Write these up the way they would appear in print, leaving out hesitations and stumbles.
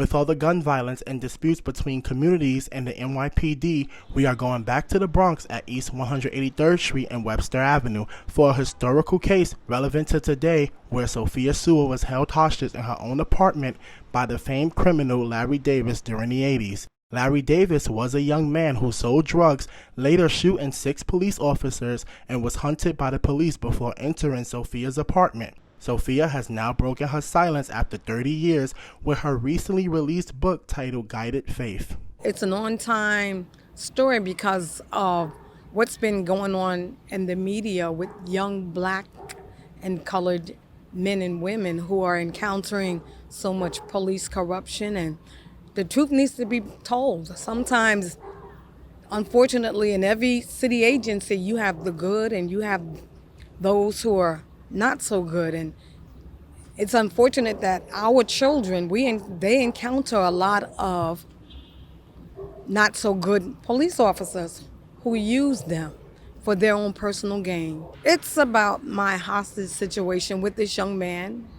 With all the gun violence and disputes between communities and the NYPD, we are going back to the Bronx at East 183rd Street and Webster Avenue for a historical case relevant to today where Sophia Sewell was held hostage in her own apartment by the famed criminal Larry Davis during the 80s. Larry Davis was a young man who sold drugs, later shooting 6 police officers, and was hunted by the police before entering Sophia's apartment. Sophia has now broken her silence after 30 years with her recently released book titled Guided Faith. It's an on-time story because of what's been going on in the media with young black and colored men and women who are encountering so much police corruption, and the truth needs to be told. Sometimes, unfortunately, in every city agency, you have the good and you have those who are not so good, and it's unfortunate that our children they encounter a lot of not so good police officers who use them for their own personal gain. It's about my hostage situation with this young man.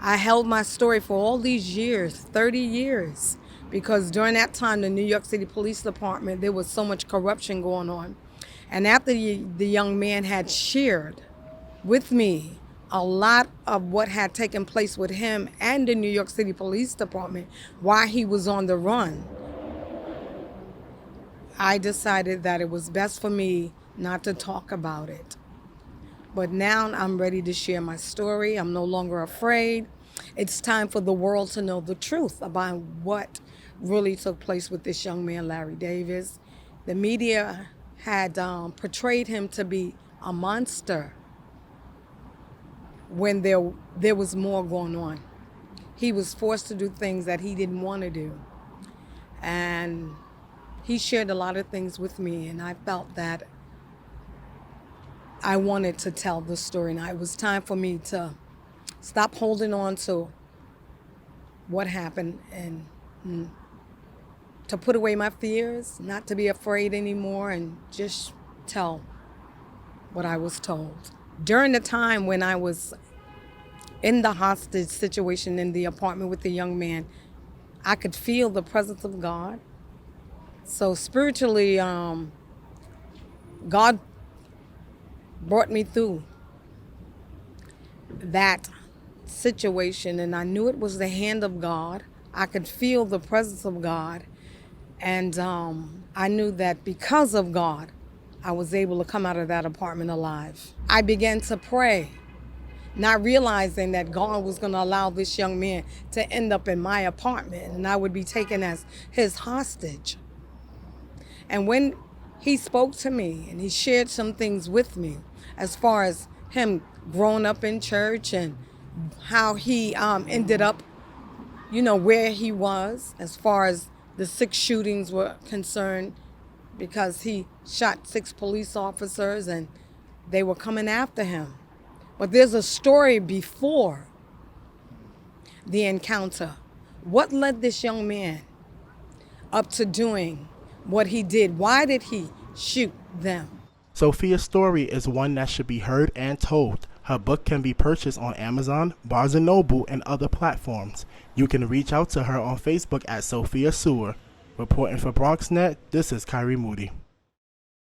I held my story for all these years, 30 years, because during that time the New York City Police Department, there was so much corruption going on, and after the young man had shared with me a lot of what had taken place with him and the New York City Police Department while he was on the run, I decided that it was best for me not to talk about it. But now I'm ready to share my story. I'm no longer afraid. It's time for the world to know the truth about what really took place with this young man, Larry Davis. The media had portrayed him to be a monster when there was more going on. He was forced to do things that he didn't want to do. And he shared a lot of things with me, and I felt that I wanted to tell the story. Now it was time for me to stop holding on to what happened and to put away my fears, not to be afraid anymore, and just tell what I was told. During the time when I was in the hostage situation in the apartment with the young man, I could feel the presence of God. So spiritually, God brought me through that situation, and I knew it was the hand of God. I could feel the presence of God, and I knew that because of God, I was able to come out of that apartment alive. I began to pray, not realizing that God was going to allow this young man to end up in my apartment and I would be taken as his hostage. And when he spoke to me and he shared some things with me as far as him growing up in church and how he ended up, where he was as far as the 6 shootings were concerned, because he shot 6 police officers and they were coming after him. But there's a story before the encounter. What led this young man up to doing what he did? Why did he shoot them? Sophia's story is one that should be heard and told. Her book can be purchased on Amazon, Barnes & Noble, and other platforms. You can reach out to her on Facebook at Sophia Sewell. Reporting for BronxNet, this is Kairi Moody.